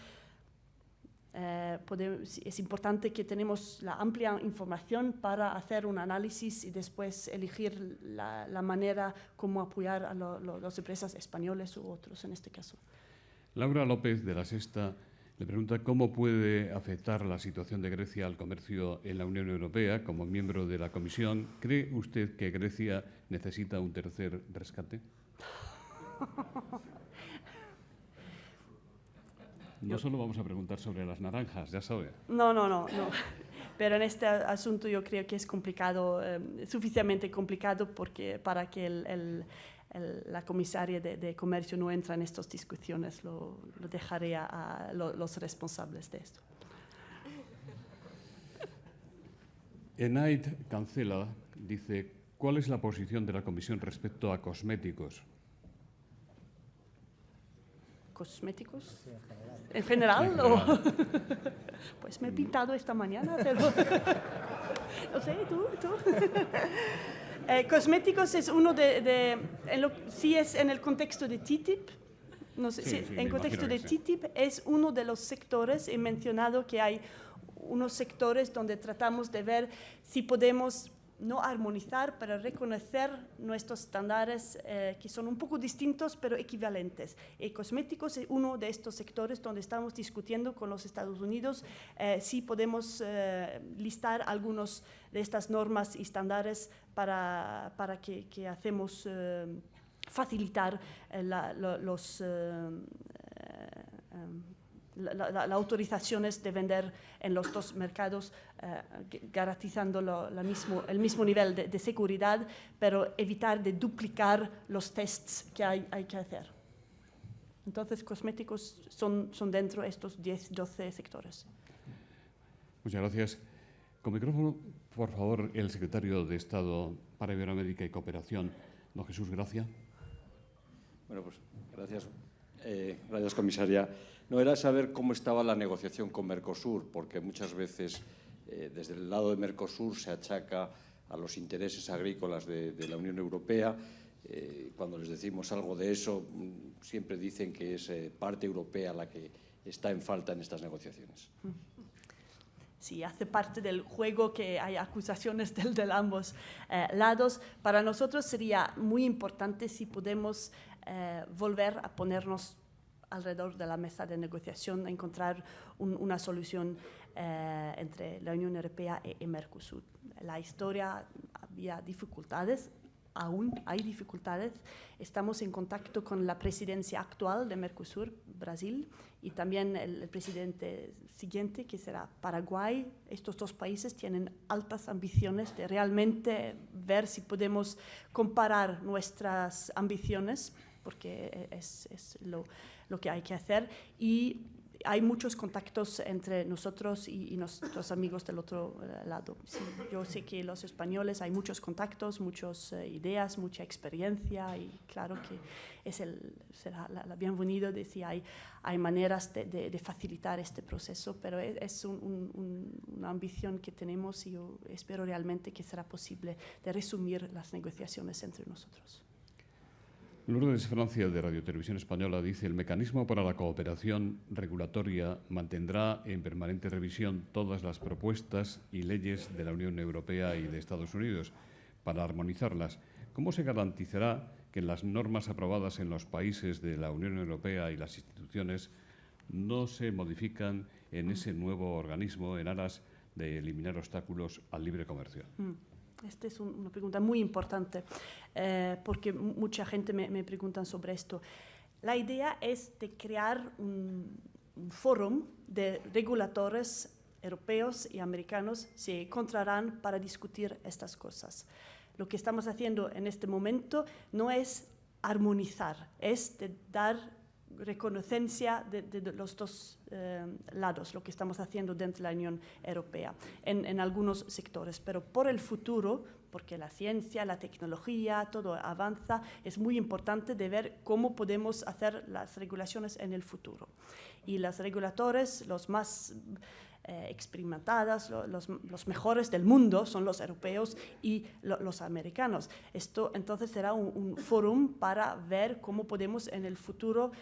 es importante que tenemos la amplia información para hacer un análisis y después elegir la manera como apoyar a las empresas españolas u otros en este caso. Laura López, de La Sexta, le pregunta cómo puede afectar la situación de Grecia al comercio en la Unión Europea. Como miembro de la Comisión, ¿cree usted que Grecia necesita un tercer rescate? No solo vamos a preguntar sobre las naranjas, ya sabe. No. Pero en este asunto yo creo que es complicado, suficientemente complicado para que la comisaria de Comercio no entre en estas discusiones. Lo dejaré a los responsables de esto. Enaid Cancela dice, ¿cuál es la posición de la Comisión respecto a cosméticos? ¿Cosméticos? ¿En general? Pues me he pintado esta mañana, pero no sé, tú. Cosméticos es uno si es en el contexto de TTIP, no sé, sí, en contexto de TTIP es uno de los sectores. He mencionado que hay unos sectores donde tratamos de ver si podemos no armonizar, pero reconocer nuestros estándares que son un poco distintos, pero equivalentes. Y cosméticos es uno de estos sectores donde estamos discutiendo con los Estados Unidos si podemos listar algunos de estas normas y estándares para que hacemos facilitar las autorizaciones de vender en los dos mercados, garantizando el mismo nivel de seguridad, pero evitar de duplicar los tests que hay que hacer. Entonces, cosméticos son dentro de estos 10-12 sectores. Muchas gracias. Con micrófono, por favor, el secretario de Estado para Iberoamérica y Cooperación, don Jesús Gracia. Bueno, pues gracias. Gracias, comisaria. No era saber cómo estaba la negociación con Mercosur, porque muchas veces desde el lado de Mercosur se achaca a los intereses agrícolas de la Unión Europea. Cuando les decimos algo de eso, siempre dicen que es parte europea la que está en falta en estas negociaciones. Sí, hace parte del juego que hay acusaciones de ambos lados. Para nosotros sería muy importante si podemos volver a ponernos alrededor de la mesa de negociación, encontrar una solución entre la Unión Europea y Mercosur. La historia había dificultades, aún hay dificultades. Estamos en contacto con la presidencia actual de Mercosur, Brasil, y también el presidente siguiente, que será Paraguay. Estos dos países tienen altas ambiciones de realmente ver si podemos comparar nuestras ambiciones, porque es lo que hay que hacer, y hay muchos contactos entre nosotros y nuestros amigos del otro lado. Sí, yo sé que los españoles hay muchos contactos, muchas ideas, mucha experiencia, y claro que será la bienvenido de si hay maneras de facilitar este proceso, pero es una ambición que tenemos, y yo espero realmente que será posible de resumir las negociaciones entre nosotros. Lourdes Francia, de Radio Televisión Española, dice: el mecanismo para la cooperación regulatoria mantendrá en permanente revisión todas las propuestas y leyes de la Unión Europea y de Estados Unidos para armonizarlas. ¿Cómo se garantizará que las normas aprobadas en los países de la Unión Europea y las instituciones no se modifican en ese nuevo organismo en aras de eliminar obstáculos al libre comercio? Esta es una pregunta muy importante porque mucha gente me pregunta sobre esto. La idea es de crear un foro de reguladores europeos y americanos se encontrarán para discutir estas cosas. Lo que estamos haciendo en este momento no es armonizar, es de dar reconocencia de los dos lados, lo que estamos haciendo dentro de la Unión Europea, en algunos sectores. Pero por el futuro, porque la ciencia, la tecnología, todo avanza, es muy importante de ver cómo podemos hacer las regulaciones en el futuro. Y los reguladores, los más experimentadas, los mejores del mundo son los europeos y los americanos. Esto entonces será un foro para ver cómo podemos en el futuro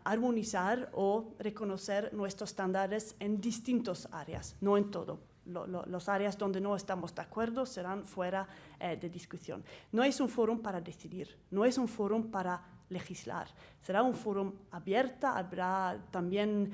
armonizar o reconocer nuestros estándares en distintas áreas, no en todo. Las áreas donde no estamos de acuerdo serán fuera de discusión. No es un foro para decidir, no es un foro para legislar. Será un foro abierto, habrá también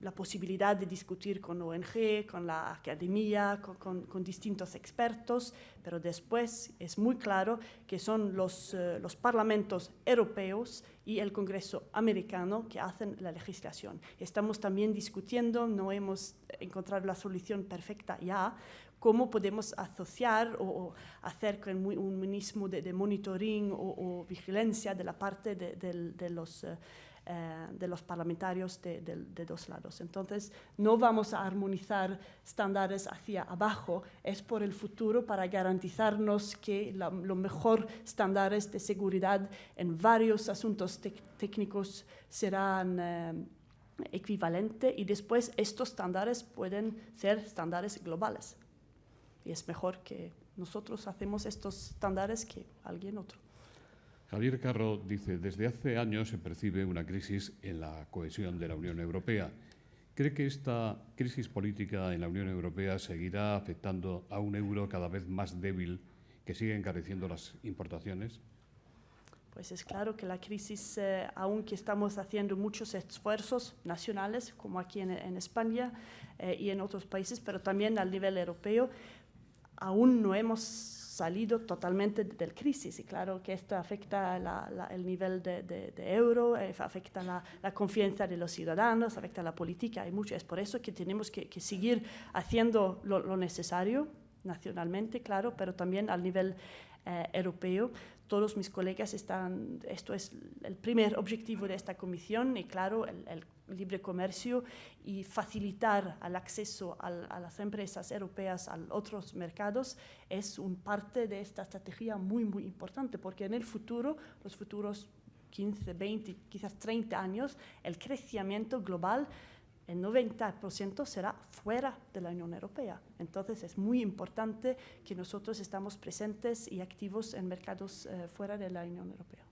la posibilidad de discutir con ONG, con la academia, con distintos expertos, pero después es muy claro que son los parlamentos europeos y el Congreso americano que hacen la legislación. Estamos también discutiendo, no hemos encontrado la solución perfecta ya, cómo podemos asociar o hacer un mecanismo de monitoring o vigilancia de la parte de los parlamentarios de dos lados. Entonces, no vamos a armonizar estándares hacia abajo, es por el futuro para garantizarnos que los mejores estándares de seguridad en varios asuntos técnicos serán equivalentes y después estos estándares pueden ser estándares globales. Y es mejor que nosotros hacemos estos estándares que alguien otro. Javier Carro dice, desde hace años se percibe una crisis en la cohesión de la Unión Europea. ¿Cree que esta crisis política en la Unión Europea seguirá afectando a un euro cada vez más débil que sigue encareciendo las importaciones? Pues es claro que la crisis, aunque estamos haciendo muchos esfuerzos nacionales, como aquí en España y en otros países, pero también a nivel europeo, aún no hemos salido totalmente de la crisis. Y claro que esto afecta el nivel de euro, afecta la confianza de los ciudadanos, afecta la política. Hay mucho. Es por eso que tenemos que seguir haciendo lo necesario nacionalmente, claro, pero también al nivel europeo. Todos mis colegas esto es el primer objetivo de esta comisión y claro, el libre comercio y facilitar el acceso a las empresas europeas a otros mercados es una parte de esta estrategia muy, muy importante, porque en el futuro, los futuros 15, 20, quizás 30 años, el crecimiento global el 90% será fuera de la Unión Europea. Entonces es muy importante que nosotros estamos presentes y activos en mercados fuera de la Unión Europea.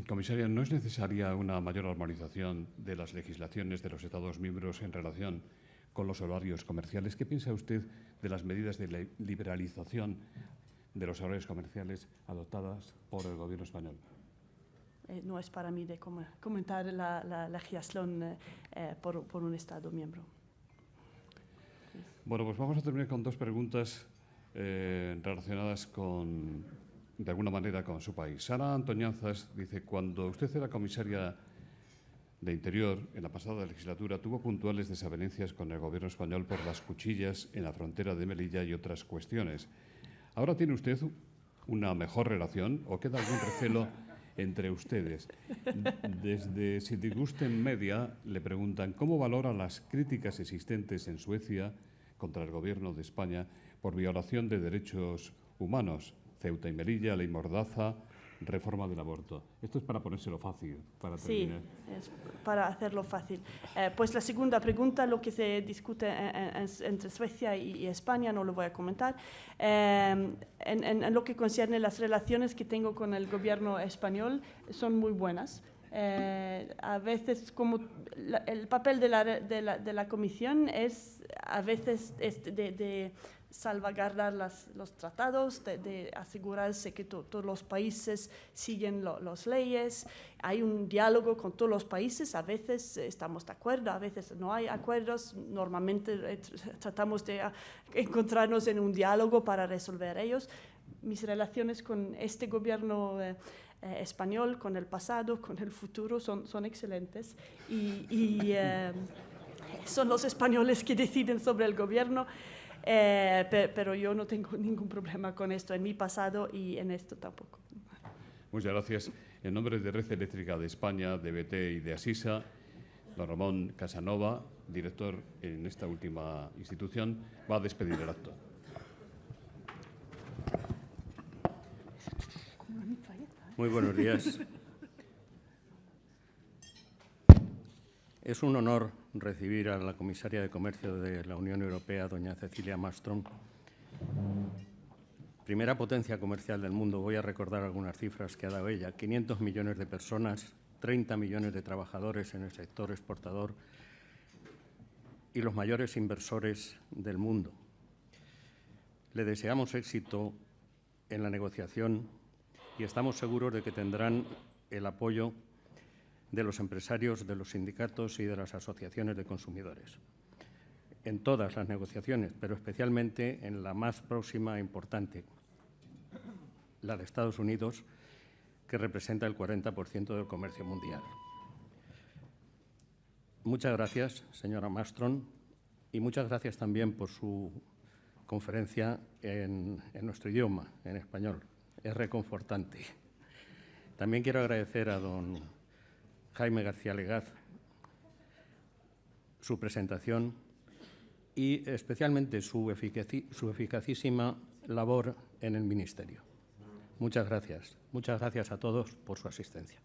Comisaria, ¿no es necesaria una mayor armonización de las legislaciones de los Estados miembros en relación con los horarios comerciales? ¿Qué piensa usted de las medidas de liberalización de los horarios comerciales adoptadas por el Gobierno español? No es para mí de comentar la legislación por un Estado miembro. Bueno, pues vamos a terminar con dos preguntas relacionadas de alguna manera con su país. Sara Antoñanzas dice, cuando usted era comisaria de Interior en la pasada legislatura, tuvo puntuales desavenencias con el Gobierno español por las cuchillas en la frontera de Melilla y otras cuestiones. ¿Ahora tiene usted una mejor relación o queda algún recelo entre ustedes? Desde Si Te Gusten Media le preguntan cómo valora las críticas existentes en Suecia contra el Gobierno de España por violación de derechos humanos, Ceuta y Melilla, ley Mordaza, reforma del aborto. Esto es para ponérselo fácil, para terminar. Sí, es para hacerlo fácil. Pues la segunda pregunta, lo que se discute entre Suecia y España, no lo voy a comentar. En lo que concierne las relaciones que tengo con el gobierno español, son muy buenas. A veces, como el papel de la comisión es a veces de salvaguardar los tratados, de asegurarse que todos los países siguen las leyes. Hay un diálogo con todos los países, a veces estamos de acuerdo, a veces no hay acuerdos. Normalmente tratamos de encontrarnos en un diálogo para resolver ellos. Mis relaciones con este gobierno español, con el pasado, con el futuro, son excelentes. Y son los españoles que deciden sobre el gobierno. Pero yo no tengo ningún problema con esto en mi pasado y en esto tampoco. Muchas gracias. En nombre de Red Eléctrica de España, de BT y de Asisa, don Ramón Casanova, director en esta última institución, va a despedir el acto. Muy buenos días. Es un honor recibir a la comisaria de Comercio de la Unión Europea, doña Cecilia Malmström. Primera potencia comercial del mundo. Voy a recordar algunas cifras que ha dado ella. 500 millones de personas, 30 millones de trabajadores en el sector exportador y los mayores inversores del mundo. Le deseamos éxito en la negociación y estamos seguros de que tendrán el apoyo de los empresarios, de los sindicatos y de las asociaciones de consumidores. En todas las negociaciones, pero especialmente en la más próxima e importante, la de Estados Unidos, que representa el 40% del comercio mundial. Muchas gracias, señora Malmström, y muchas gracias también por su conferencia en nuestro idioma, en español. Es reconfortante. También quiero agradecer a don Jaime García Legaz su presentación y especialmente su eficacísima labor en el Ministerio. Muchas gracias. Muchas gracias a todos por su asistencia.